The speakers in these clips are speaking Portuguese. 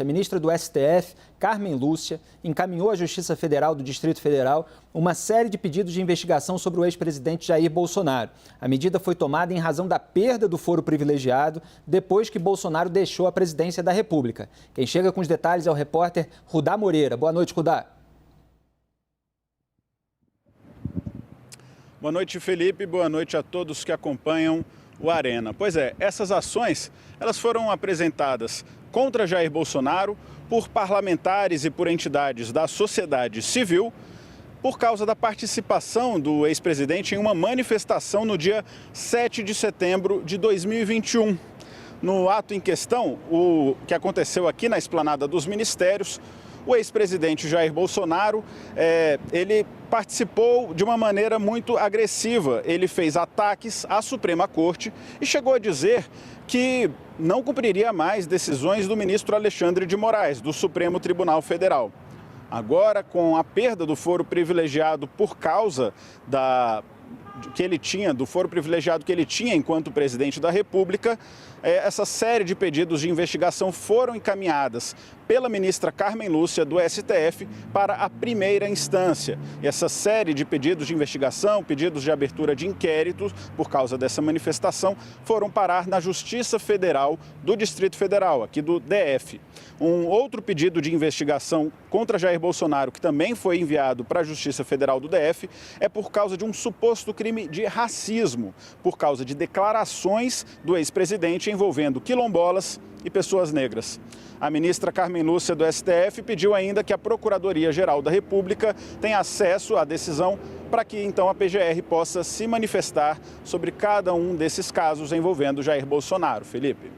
A ministra do STF, Carmen Lúcia, encaminhou à Justiça Federal do Distrito Federal uma série de pedidos de investigação sobre o ex-presidente Jair Bolsonaro. A medida foi tomada em razão da perda do foro privilegiado depois que Bolsonaro deixou a presidência da República. Quem chega com os detalhes é o repórter Rudá Moreira. Boa noite, Rudá. Boa noite, Felipe. Boa noite a todos que acompanham o Arena. Pois é, essas ações elas foram apresentadas contra Jair Bolsonaro por parlamentares e por entidades da sociedade civil por causa da participação do ex-presidente em uma manifestação no dia 7 de setembro de 2021. No ato em questão, o que aconteceu aqui na Esplanada dos Ministérios, o ex-presidente Jair Bolsonaro, ele participou de uma maneira muito agressiva. Ele fez ataques à Suprema Corte e chegou a dizer que não cumpriria mais decisões do ministro Alexandre de Moraes, do Supremo Tribunal Federal. Agora, com a perda do foro privilegiado por causa do foro privilegiado que ele tinha enquanto presidente da República, essa série de pedidos de investigação foram encaminhadas pela ministra Carmen Lúcia, do STF, para a primeira instância. E essa série de pedidos de investigação, pedidos de abertura de inquéritos por causa dessa manifestação, foram parar na Justiça Federal do Distrito Federal, aqui do DF. Um outro pedido de investigação contra Jair Bolsonaro, que também foi enviado para a Justiça Federal do DF, é por causa de um suposto crime de racismo, por causa de declarações do ex-presidente envolvendo quilombolas e pessoas negras. A ministra Carmen Lúcia, do STF, pediu ainda que a Procuradoria-Geral da República tenha acesso à decisão para que, então, a PGR possa se manifestar sobre cada um desses casos envolvendo Jair Bolsonaro. Felipe.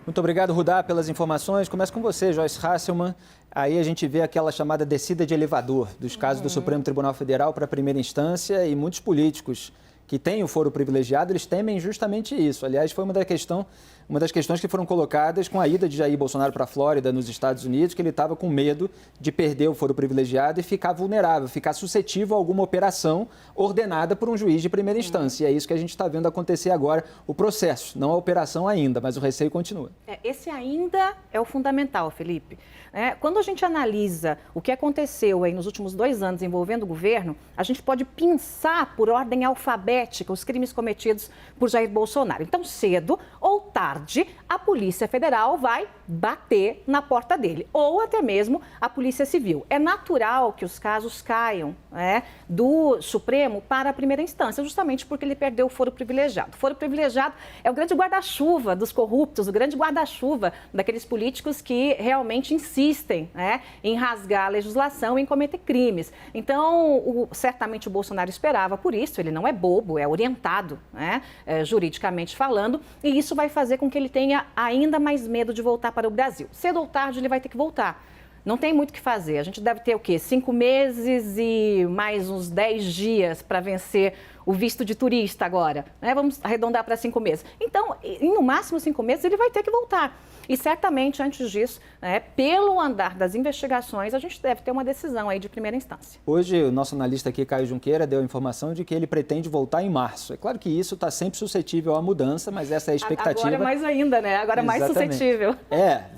Muito obrigado, Rudá, pelas informações. Começo com você, Joyce Hasselmann. Aí a gente vê aquela chamada descida de elevador dos casos do Supremo Tribunal Federal para a primeira instância e muitos políticos que têm o foro privilegiado, eles temem justamente isso. Aliás, foi uma das questões que foram colocadas com a ida de Jair Bolsonaro para a Flórida, nos Estados Unidos, que ele estava com medo de perder o foro privilegiado e ficar vulnerável, ficar suscetível a alguma operação ordenada por um juiz de primeira instância. E é isso que a gente está vendo acontecer agora, o processo, não a operação ainda, mas o receio continua. Esse ainda é o fundamental, Felipe. Quando a gente analisa o que aconteceu aí nos últimos 2 anos envolvendo o governo, a gente pode pensar por ordem alfabética os crimes cometidos por Jair Bolsonaro. Então, cedo ou tarde, a Polícia Federal vai bater na porta dele, ou até mesmo a Polícia Civil. É natural que os casos caiam do Supremo para a primeira instância, justamente porque ele perdeu o foro privilegiado. O foro privilegiado é o grande guarda-chuva dos corruptos, o grande guarda-chuva daqueles políticos que realmente insistem em rasgar a legislação e em cometer crimes. Então, certamente o Bolsonaro esperava por isso, ele não é bobo, é orientado, juridicamente falando, e isso vai fazer com que ele tenha ainda mais medo de voltar para o Brasil. Cedo ou tarde ele vai ter que voltar. Não tem muito o que fazer. A gente deve ter o quê? 5 meses e mais uns 10 dias para vencer o visto de turista agora. Vamos arredondar para 5 meses. Então, no máximo 5 meses, ele vai ter que voltar. E certamente, antes disso, pelo andar das investigações, a gente deve ter uma decisão aí de primeira instância. Hoje, o nosso analista aqui, Caio Junqueira, deu a informação de que ele pretende voltar em março. É claro que isso está sempre suscetível à mudança, mas essa é a expectativa. Agora mais ainda, Agora mais suscetível.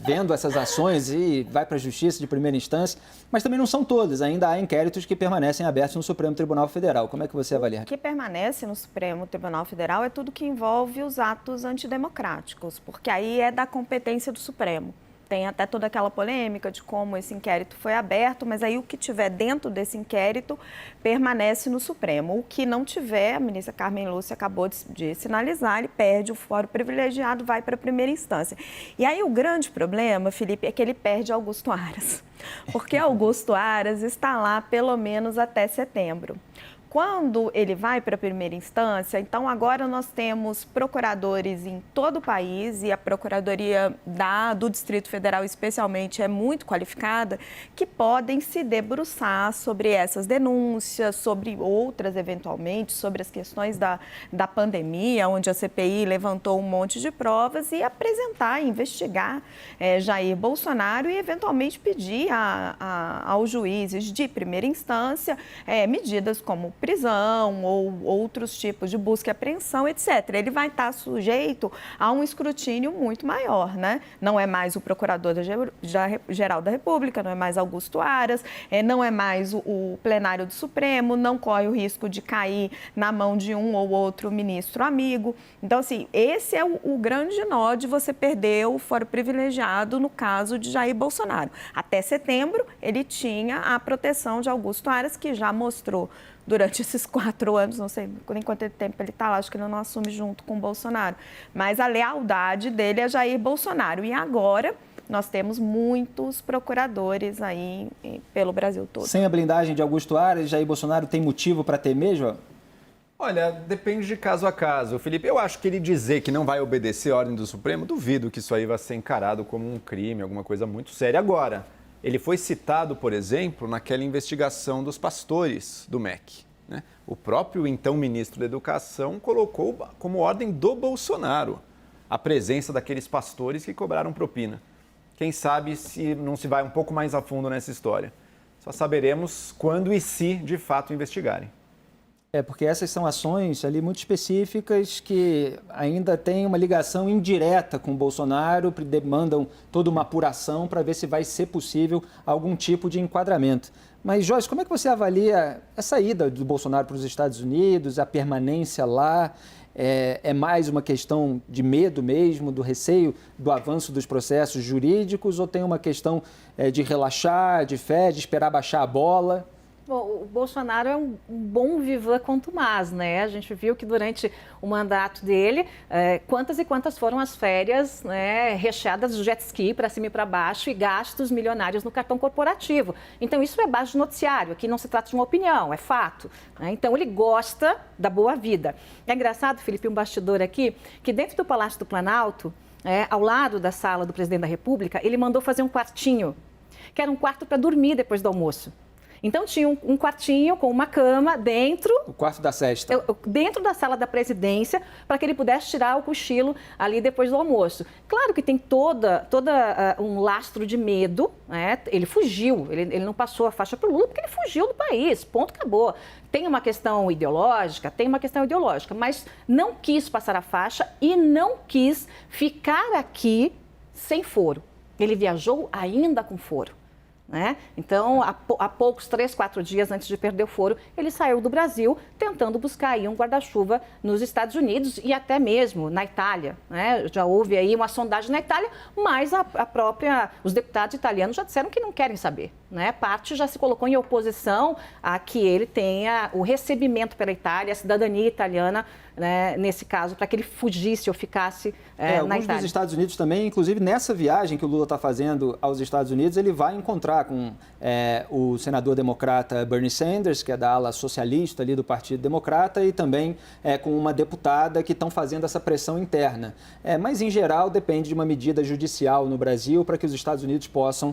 Vendo essas ações e vai para a justiça de primeira instância, mas também não são todas. Ainda há inquéritos que permanecem abertos no Supremo Tribunal Federal. Como é que você avalia? O que permanece no Supremo Tribunal Federal é tudo que envolve os atos antidemocráticos, porque aí é da competência do Supremo. Tem até toda aquela polêmica de como esse inquérito foi aberto, mas aí o que tiver dentro desse inquérito permanece no Supremo. O que não tiver, a ministra Carmen Lúcia acabou de sinalizar, ele perde o foro privilegiado, vai para a primeira instância. E aí o grande problema, Felipe, é que ele perde Augusto Aras, porque Augusto Aras está lá pelo menos até setembro. Quando ele vai para a primeira instância, então agora nós temos procuradores em todo o país e a Procuradoria do Distrito Federal especialmente é muito qualificada, que podem se debruçar sobre essas denúncias, sobre outras eventualmente, sobre as questões da pandemia, onde a CPI levantou um monte de provas e apresentar, investigar Jair Bolsonaro e eventualmente pedir aos juízes de primeira instância medidas como prisão ou outros tipos de busca e apreensão, etc. Ele vai estar sujeito a um escrutínio muito maior, né? Não é mais o Procurador-Geral da República, não é mais Augusto Aras, não é mais o plenário do Supremo, não corre o risco de cair na mão de um ou outro ministro amigo. Então, assim, esse é o grande nó de você perder o foro privilegiado no caso de Jair Bolsonaro. Até setembro, ele tinha a proteção de Augusto Aras, que já mostrou durante esses 4 anos, não sei nem quanto tempo ele está lá, acho que ele não assume junto com o Bolsonaro, mas a lealdade dele é Jair Bolsonaro. E agora nós temos muitos procuradores aí pelo Brasil todo. Sem a blindagem de Augusto Aras, Jair Bolsonaro tem motivo para temer, João? Olha, depende de caso a caso. Felipe, eu acho que ele dizer que não vai obedecer a ordem do Supremo, duvido que isso aí vai ser encarado como um crime, alguma coisa muito séria. Agora, ele foi citado, por exemplo, naquela investigação dos pastores do MEC, né? O próprio então ministro da Educação colocou como ordem do Bolsonaro a presença daqueles pastores que cobraram propina. Quem sabe se não se vai um pouco mais a fundo nessa história. Só saberemos quando e se, de fato, investigarem. Porque essas são ações ali muito específicas que ainda têm uma ligação indireta com o Bolsonaro, demandam toda uma apuração para ver se vai ser possível algum tipo de enquadramento. Mas, Joyce, como é que você avalia essa ida do Bolsonaro para os Estados Unidos, a permanência lá? É mais uma questão de medo mesmo, do receio do avanço dos processos jurídicos, ou tem uma questão de relaxar, de fé, de esperar baixar a bola? Bom, o Bolsonaro é um bom vivan contumaz, né? A gente viu que durante o mandato dele, quantas e quantas foram as férias, né, recheadas de jet ski para cima e para baixo e gastos milionários no cartão corporativo. Então, isso é base de noticiário, aqui não se trata de uma opinião, é fato, né? Então, ele gosta da boa vida. É engraçado, Felipe, um bastidor aqui, que dentro do Palácio do Planalto, ao lado da sala do presidente da República, ele mandou fazer um quartinho, que era um quarto para dormir depois do almoço. Então, tinha um quartinho com uma cama dentro... O quarto da sesta. Dentro da sala da presidência, para que ele pudesse tirar o cochilo ali depois do almoço. Claro que tem toda um lastro de medo, né? Ele fugiu, ele não passou a faixa para o Lula porque ele fugiu do país, ponto, acabou. Tem uma questão ideológica, mas não quis passar a faixa e não quis ficar aqui sem foro. Ele viajou ainda com foro. Né? Então, há poucos 3, 4 dias antes de perder o foro, ele saiu do Brasil tentando buscar aí um guarda-chuva nos Estados Unidos e até mesmo na Itália, né? Já houve aí uma sondagem na Itália, mas os deputados italianos já disseram que não querem saber, né? Parte já se colocou em oposição a que ele tenha o recebimento pela Itália, a cidadania italiana, né, nesse caso, para que ele fugisse ou ficasse na Itália. Alguns dos Estados Unidos também, inclusive nessa viagem que o Lula está fazendo aos Estados Unidos, ele vai encontrar com o senador democrata Bernie Sanders, que é da ala socialista ali do Partido Democrata, e também com uma deputada que estão fazendo essa pressão interna. Mas, em geral, depende de uma medida judicial no Brasil para que os Estados Unidos possam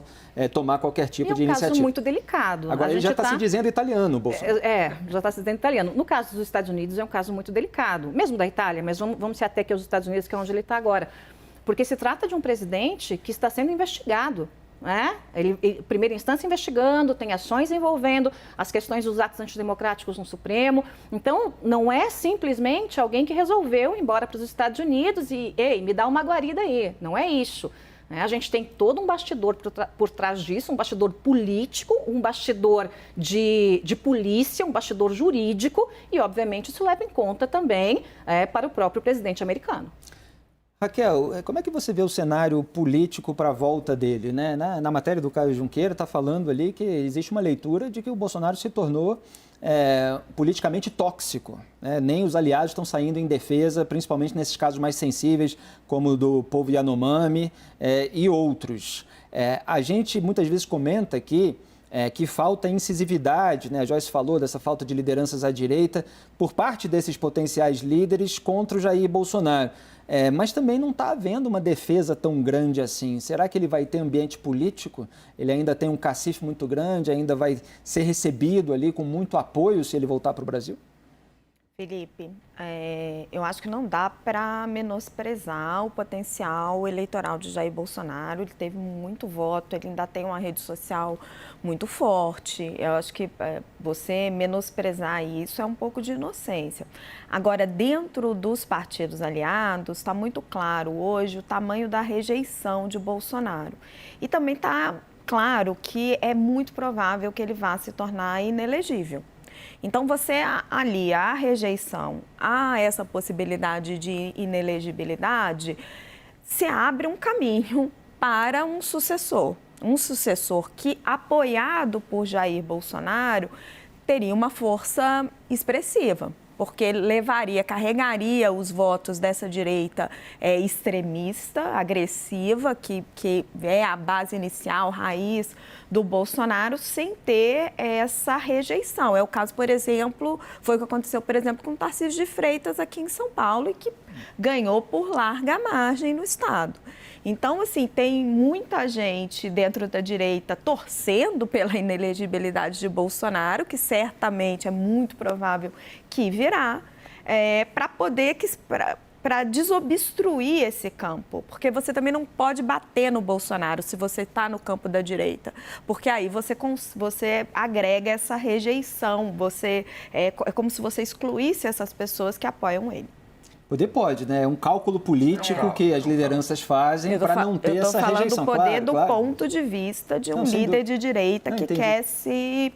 tomar qualquer tipo de iniciativa. É um caso muito delicado. Agora, ele já está se dizendo italiano, Bolsonaro. Já está se dizendo italiano. No caso dos Estados Unidos, é um caso muito delicado. Mesmo da Itália, mas vamos se ater aqui aos Estados Unidos, que é onde ele está agora. Porque se trata de um presidente que está sendo investigado. Né? Ele, primeira instância, investigando, tem ações envolvendo as questões dos atos antidemocráticos no Supremo. Então, não é simplesmente alguém que resolveu ir embora para os Estados Unidos e, ei, me dá uma guarida aí. Não é isso. A gente tem todo um bastidor por trás disso, um bastidor político, um bastidor de polícia, um bastidor jurídico e, obviamente, isso leva em conta também para o próprio presidente americano. Raquel, como é que você vê o cenário político para a volta dele, né? Na matéria do Caio Junqueira está falando ali que existe uma leitura de que o Bolsonaro se tornou politicamente tóxico, né? Nem os aliados estão saindo em defesa, principalmente nesses casos mais sensíveis, como o do povo Yanomami e outros. A gente muitas vezes comenta aqui que falta incisividade, né? A Joyce falou dessa falta de lideranças à direita por parte desses potenciais líderes contra o Jair Bolsonaro. Mas também não está havendo uma defesa tão grande assim. Será que ele vai ter ambiente político? Ele ainda tem um cacife muito grande, ainda vai ser recebido ali com muito apoio se ele voltar para o Brasil? Felipe, eu acho que não dá para menosprezar o potencial eleitoral de Jair Bolsonaro. Ele teve muito voto, ele ainda tem uma rede social muito forte. Eu acho que você menosprezar isso é um pouco de inocência. Agora, dentro dos partidos aliados, está muito claro hoje o tamanho da rejeição de Bolsonaro. E também está claro que é muito provável que ele vá se tornar inelegível. Então, você alia a rejeição a essa possibilidade de inelegibilidade, se abre um caminho para um sucessor que, apoiado por Jair Bolsonaro, teria uma força expressiva, porque carregaria os votos dessa direita extremista, agressiva, que é a base inicial, raiz do Bolsonaro, sem ter essa rejeição. É o caso, por exemplo, foi o que aconteceu, por exemplo, com o Tarcísio de Freitas aqui em São Paulo e que ganhou por larga margem no estado. Então, assim, tem muita gente dentro da direita torcendo pela inelegibilidade de Bolsonaro, que certamente é muito provável que virá, para desobstruir esse campo. Porque você também não pode bater no Bolsonaro se você está no campo da direita, porque aí você agrega essa rejeição, é como se você excluísse essas pessoas que apoiam ele. Poder pode, né? É um cálculo político que as lideranças fazem para não ter essa rejeição. Eu estou falando do poder do ponto de vista de um líder de direita que quer se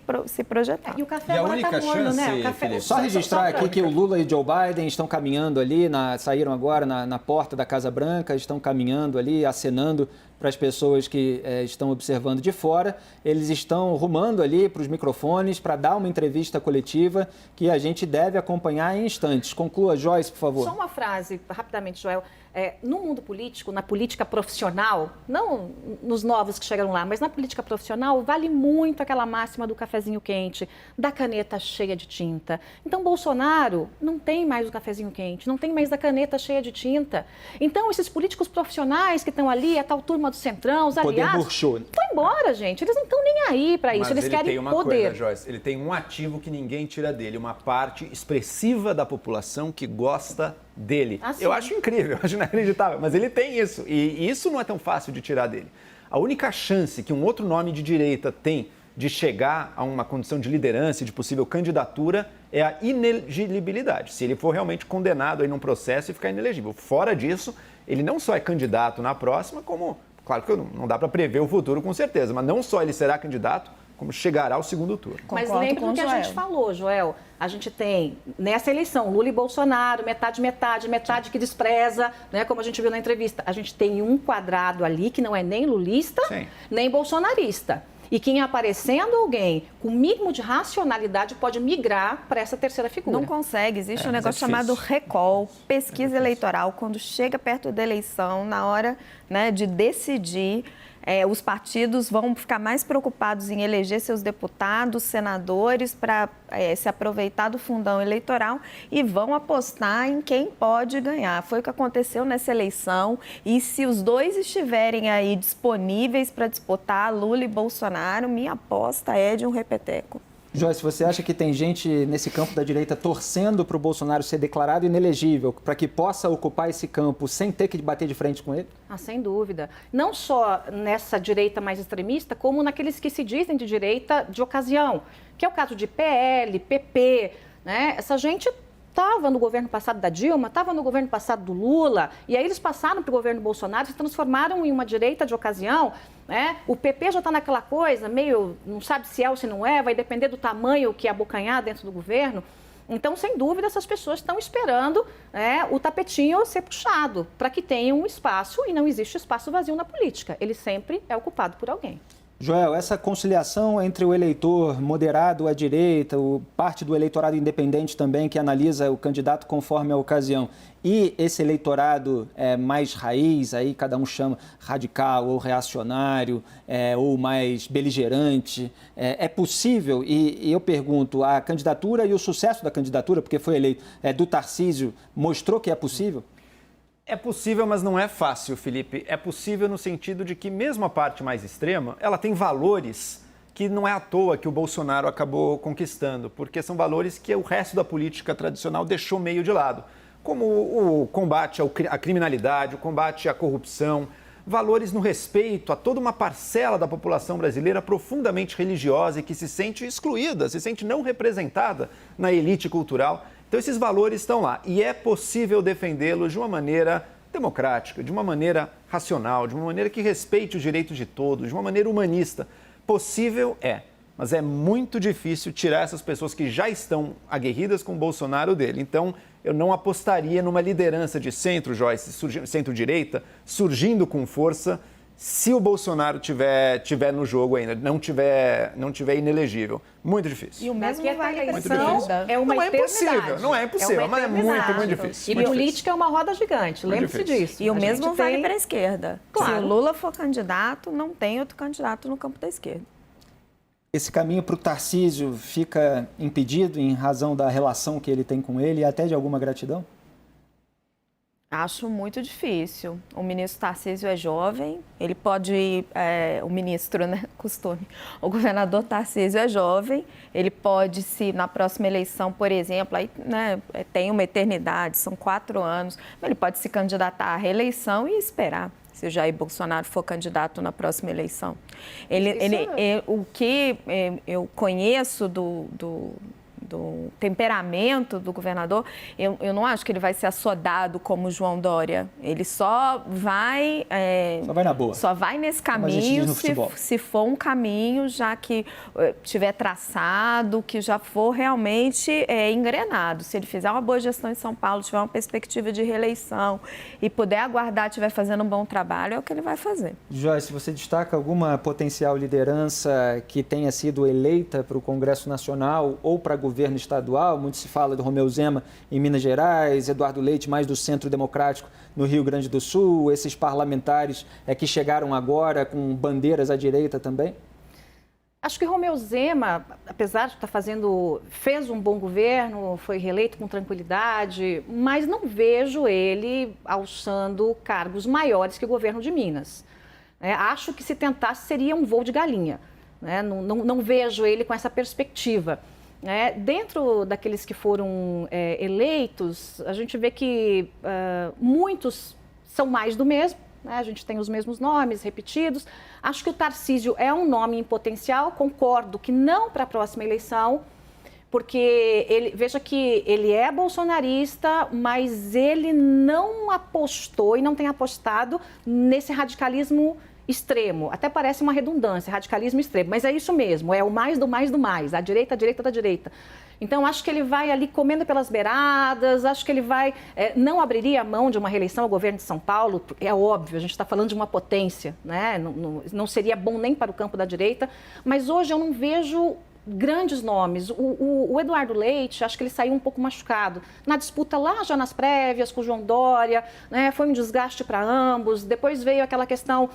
projetar. E o café agora está morno, né? O café... Só registrar aqui que o Lula e Joe Biden estão caminhando ali, saíram agora na porta da Casa Branca, estão caminhando ali, acenando para as pessoas que estão observando de fora. Eles estão rumando ali para os microfones para dar uma entrevista coletiva que a gente deve acompanhar em instantes. Conclua, Joyce, por favor. Só uma frase, rapidamente, Joel. No mundo político, na política profissional, não nos novos que chegaram lá, mas na política profissional, vale muito aquela máxima do cafezinho quente, da caneta cheia de tinta. Então, Bolsonaro não tem mais o cafezinho quente, não tem mais a caneta cheia de tinta. Então, esses políticos profissionais que estão ali, a tal turma do Centrão, os aliados, foi embora, gente. Eles não estão nem aí para isso, eles querem tem uma poder. Coisa, Joyce, ele tem um ativo que ninguém tira dele, uma parte expressiva da população que gosta dele. Eu acho incrível, eu acho inacreditável, mas ele tem isso, e isso não é tão fácil de tirar dele. A única chance que um outro nome de direita tem de chegar a uma condição de liderança e de possível candidatura é a inelegibilidade, se ele for realmente condenado aí num processo e ficar inelegível. Fora disso, ele não só é candidato na próxima, como, claro que não dá para prever o futuro com certeza, mas não só ele será candidato, como chegará ao segundo turno. Mas lembra do que a gente falou, Joel. A gente tem, nessa eleição, Lula e Bolsonaro, metade que despreza, né, como a gente viu na entrevista. A gente tem um quadrado ali que não é nem lulista, nem bolsonarista. E quem aparecendo alguém com mínimo de racionalidade pode migrar para essa terceira figura. Não consegue. Existe um negócio chamado recall, pesquisa eleitoral, quando chega perto da eleição, na hora, né, de decidir. Os partidos vão ficar mais preocupados em eleger seus deputados, senadores, para se aproveitar do fundão eleitoral e vão apostar em quem pode ganhar. Foi o que aconteceu nessa eleição e se os dois estiverem aí disponíveis para disputar, Lula e Bolsonaro, minha aposta é de um repeteco. Joyce, você acha que tem gente nesse campo da direita torcendo para o Bolsonaro ser declarado inelegível, para que possa ocupar esse campo sem ter que bater de frente com ele? Sem dúvida. Não só nessa direita mais extremista, como naqueles que se dizem de direita de ocasião, que é o caso de PL, PP, né? Essa gente estava no governo passado da Dilma, estava no governo passado do Lula, e aí eles passaram para o governo Bolsonaro, se transformaram em uma direita de ocasião, né? O PP já está naquela coisa, meio, não sabe se é ou se não é, vai depender do tamanho que abocanhar dentro do governo. Então, sem dúvida, essas pessoas estão esperando, né, o tapetinho ser puxado para que tenham um espaço, e não existe espaço vazio na política. Ele sempre é ocupado por alguém. Joel, essa conciliação entre o eleitor moderado à direita, parte do eleitorado independente também, que analisa o candidato conforme a ocasião, e esse eleitorado mais raiz, aí cada um chama radical ou reacionário, ou mais beligerante, é possível? E eu pergunto, a candidatura e o sucesso da candidatura, porque foi eleito, do Tarcísio, mostrou que é possível? É possível, mas não é fácil, Felipe. É possível no sentido de que mesmo a parte mais extrema, ela tem valores que não é à toa que o Bolsonaro acabou conquistando, porque são valores que o resto da política tradicional deixou meio de lado, como o combate à criminalidade, o combate à corrupção, valores no respeito a toda uma parcela da população brasileira profundamente religiosa e que se sente excluída, se sente não representada na elite cultural. Então, esses valores estão lá e é possível defendê-los de uma maneira democrática, de uma maneira racional, de uma maneira que respeite os direitos de todos, de uma maneira humanista. Possível é, mas é muito difícil tirar essas pessoas que já estão aguerridas com o Bolsonaro dele. Então, eu não apostaria numa liderança de centro, Joyce, centro-direita, surgindo com força, se o Bolsonaro tiver no jogo ainda, não tiver inelegível. Muito difícil. E o mesmo Porque vale a para eleição é uma não é eternidade. impossível, não é impossível, mas é muito difícil. E muito política é uma roda gigante, lembre-se disso. E o A mesmo gente vale tem- para a esquerda. Claro. Se o Lula for candidato, não tem outro candidato no campo da esquerda. Esse caminho para o Tarcísio fica impedido em razão da relação que ele tem com ele e até de alguma gratidão? Acho muito difícil. O ministro Tarcísio é jovem, ele pode, o ministro, né, costume, o governador Tarcísio é jovem, ele pode, se na próxima eleição, por exemplo, aí, né, tem uma eternidade, são 4 anos, ele pode se candidatar à reeleição e esperar, se o Jair Bolsonaro for candidato na próxima eleição. O que eu conheço do temperamento do governador, eu não acho que ele vai ser assodado como o João Dória. Ele só vai... Só vai na boa. Só vai nesse Como a gente diz caminho no futebol. se for um caminho já que tiver traçado, que já for realmente engrenado. Se ele fizer uma boa gestão em São Paulo, tiver uma perspectiva de reeleição e puder aguardar, estiver fazendo um bom trabalho, é o que ele vai fazer. Joyce, você destaca alguma potencial liderança que tenha sido eleita para o Congresso Nacional ou para governo estadual? Muito se fala do Romeu Zema em Minas Gerais, Eduardo Leite mais do Centro Democrático no Rio Grande do Sul, esses parlamentares que chegaram agora com bandeiras à direita também? Acho que Romeu Zema, apesar de fez um bom governo, foi reeleito com tranquilidade, mas não vejo ele alçando cargos maiores que o governo de Minas. Acho que se tentasse seria um voo de galinha. Não vejo ele com essa perspectiva. Dentro daqueles que foram eleitos, a gente vê que muitos são mais do mesmo. A gente tem os mesmos nomes repetidos. Acho que o Tarcísio é um nome em potencial, concordo que não para a próxima eleição, porque veja que ele é bolsonarista, mas ele não apostou e não tem apostado nesse radicalismo extremo. Até parece uma redundância, radicalismo extremo, mas é isso mesmo, é o mais do mais do mais, a direita da direita. Então, acho que ele vai ali comendo pelas beiradas, acho que ele vai... não abriria a mão de uma reeleição ao governo de São Paulo, é óbvio, a gente está falando de uma potência, né? Não seria bom nem para o campo da direita, mas hoje eu não vejo grandes nomes. O Eduardo Leite, acho que ele saiu um pouco machucado na disputa lá já nas prévias com o João Dória, né? Foi um desgaste para ambos, depois veio aquela questão...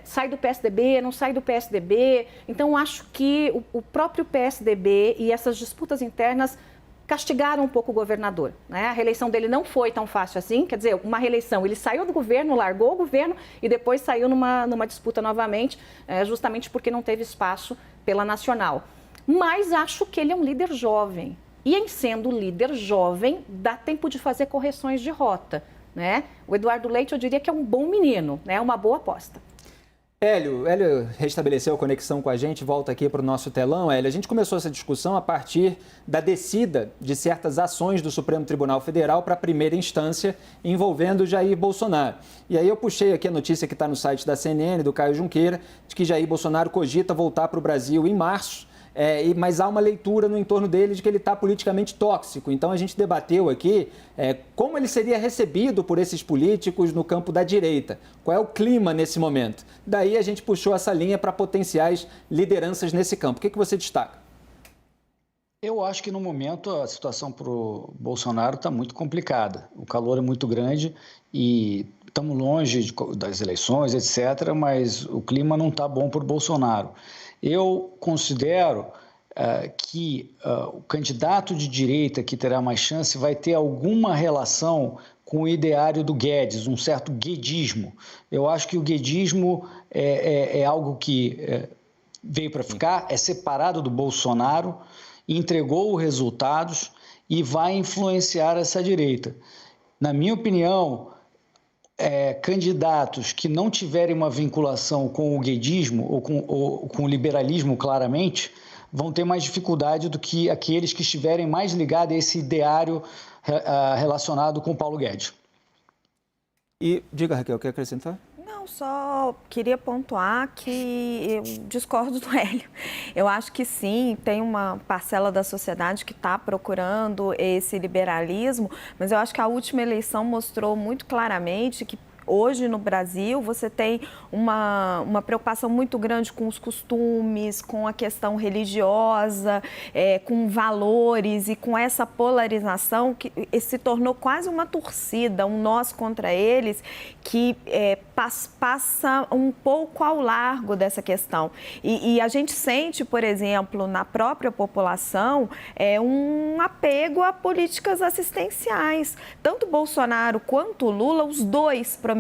sai do PSDB, não sai do PSDB. Então, acho que o próprio PSDB e essas disputas internas castigaram um pouco o governador. A reeleição dele não foi tão fácil assim, quer dizer, uma reeleição, ele saiu do governo, largou o governo e depois saiu numa disputa novamente, justamente porque não teve espaço pela nacional. Mas acho que ele é um líder jovem. E em sendo líder jovem, dá tempo de fazer correções de rota. O Eduardo Leite, eu diria que é um bom menino, uma boa aposta. Hélio restabeleceu a conexão com a gente, volta aqui para o nosso telão. Hélio, a gente começou essa discussão a partir da descida de certas ações do Supremo Tribunal Federal para a primeira instância envolvendo Jair Bolsonaro. E aí eu puxei aqui a notícia que está no site da CNN, do Caio Junqueira, de que Jair Bolsonaro cogita voltar para o Brasil em março. Mas há uma leitura no entorno dele de que ele está politicamente tóxico. Então, a gente debateu aqui como ele seria recebido por esses políticos no campo da direita. Qual é o clima nesse momento? Daí, a gente puxou essa linha para potenciais lideranças nesse campo. O que você destaca? Eu acho que, no momento, a situação para o Bolsonaro está muito complicada. O calor é muito grande e estamos longe das eleições, etc., mas o clima não está bom para o Bolsonaro. Eu considero que o candidato de direita que terá mais chance vai ter alguma relação com o ideário do Guedes, um certo guedismo. Eu acho que o guedismo é algo que veio para ficar, é separado do Bolsonaro, entregou os resultados e vai influenciar essa direita. Na minha opinião, candidatos que não tiverem uma vinculação com o guedismo ou com o liberalismo claramente, vão ter mais dificuldade do que aqueles que estiverem mais ligados a esse ideário relacionado com Paulo Guedes. E diga, Raquel, quer acrescentar? Não, só queria pontuar que eu discordo do Hélio. Eu acho que sim, tem uma parcela da sociedade que está procurando esse liberalismo, mas eu acho que a última eleição mostrou muito claramente que hoje no Brasil você tem uma preocupação muito grande com os costumes, com a questão religiosa, com valores e com essa polarização que se tornou quase uma torcida, um nós contra eles, que passa um pouco ao largo dessa questão. E a gente sente, por exemplo, na própria população, um apego a políticas assistenciais. Tanto Bolsonaro quanto Lula, os dois prometeram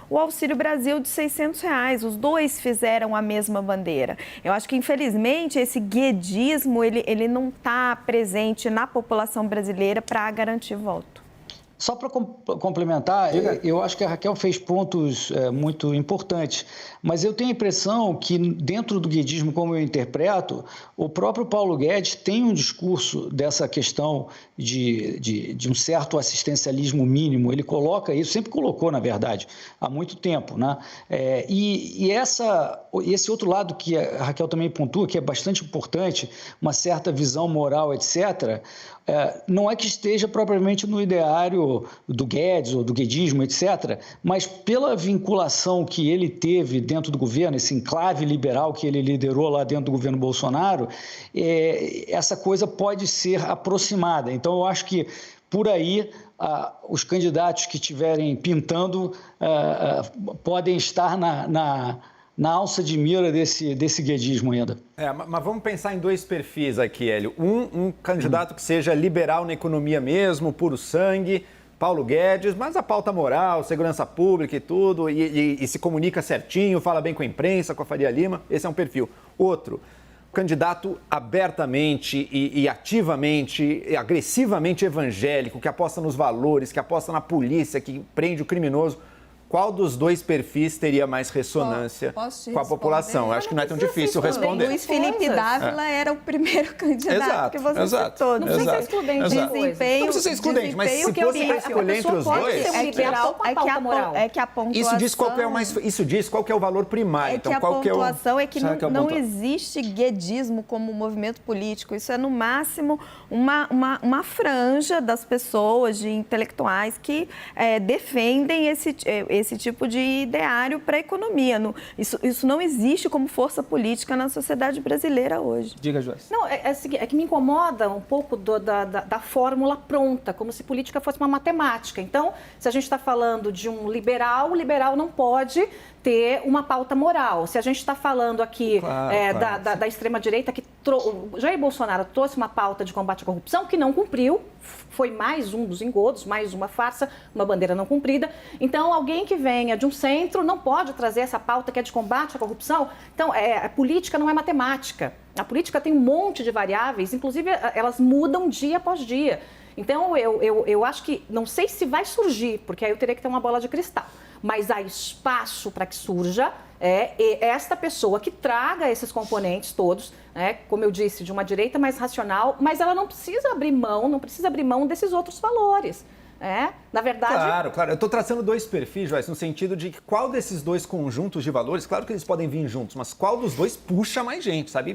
o Auxílio Brasil de R$600. Os dois fizeram a mesma bandeira. Eu acho que, infelizmente, esse guedismo ele não está presente na população brasileira para garantir voto. Só para complementar, eu acho que a Raquel fez pontos muito importantes, mas eu tenho a impressão que dentro do guedismo, como eu interpreto, o próprio Paulo Guedes tem um discurso dessa questão de um certo assistencialismo mínimo. Ele coloca isso, sempre colocou, na verdade, há muito tempo, né? Esse outro lado que a Raquel também pontua, que é bastante importante, uma certa visão moral, etc., não é que esteja propriamente no ideário do Guedes ou do guedismo, etc., mas pela vinculação que ele teve dentro do governo, esse enclave liberal que ele liderou lá dentro do governo Bolsonaro, essa coisa pode ser aproximada. Então, eu acho que por aí os candidatos que estiverem pintando podem estar na alça de mira desse guedismo ainda. Mas vamos pensar em dois perfis aqui, Hélio. Um candidato que seja liberal na economia mesmo, puro sangue, Paulo Guedes, mas a pauta moral, segurança pública e tudo, e se comunica certinho, fala bem com a imprensa, com a Faria Lima, esse é um perfil. Outro, candidato abertamente e ativamente, e agressivamente evangélico, que aposta nos valores, que aposta na polícia, que prende o criminoso. Qual dos dois perfis teria mais ressonância com a população? Eu acho que não é tão difícil responder. Luiz Felipe Dávila era o primeiro candidato que você citou. Não precisa ser excludente. Não precisa ser excludente, mas se fosse para escolher entre os dois... É que a pontuação... Isso diz qual que é o valor primário. Então, a pontuação é que não existe guedismo como movimento político. Isso é, no máximo, uma franja das pessoas, de intelectuais, que defendem esse tipo de ideário para a economia. Isso não existe como força política na sociedade brasileira hoje. Diga, Joyce. Não, é que me incomoda um pouco da fórmula pronta, como se política fosse uma matemática. Então, se a gente está falando de um liberal, o liberal não pode ter uma pauta moral. Se a gente está falando aqui da extrema-direita, que Jair Bolsonaro trouxe uma pauta de combate à corrupção que não cumpriu, foi mais um dos engodos, mais uma farsa, uma bandeira não cumprida. Então, alguém que venha de um centro não pode trazer essa pauta que é de combate à corrupção. Então, a política não é matemática. A política tem um monte de variáveis, inclusive elas mudam dia após dia. Então, eu acho que, não sei se vai surgir, porque aí eu teria que ter uma bola de cristal, mas há espaço para que surja esta pessoa que traga esses componentes todos, como eu disse, de uma direita mais racional, mas ela não precisa abrir mão desses outros valores. Na verdade... Claro. Eu estou traçando dois perfis, Joyce, no sentido de que qual desses dois conjuntos de valores, claro que eles podem vir juntos, mas qual dos dois puxa mais gente, sabe?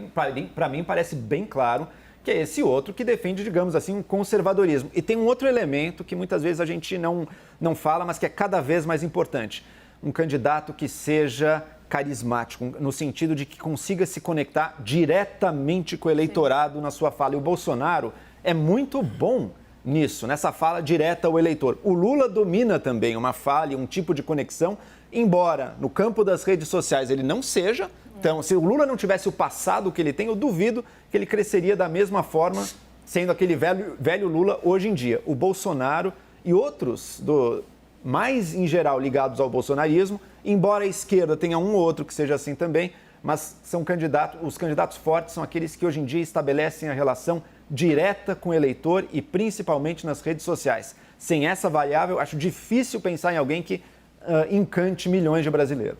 Para mim parece bem claro que é esse outro que defende, digamos assim, um conservadorismo. E tem um outro elemento que muitas vezes a gente não fala, mas que é cada vez mais importante. Um candidato que seja carismático, no sentido de que consiga se conectar diretamente com o eleitorado na sua fala. E o Bolsonaro é muito bom nisso, nessa fala direta ao eleitor. O Lula domina também uma fala e um tipo de conexão, embora no campo das redes sociais ele não seja. Então, se o Lula não tivesse o passado que ele tem, eu duvido que ele cresceria da mesma forma, sendo aquele velho Lula hoje em dia. O Bolsonaro e outros, mais em geral ligados ao bolsonarismo, embora a esquerda tenha um ou outro que seja assim também, mas os candidatos fortes são aqueles que hoje em dia estabelecem a relação direta com o eleitor e principalmente nas redes sociais. Sem essa variável, acho difícil pensar em alguém que encante milhões de brasileiros.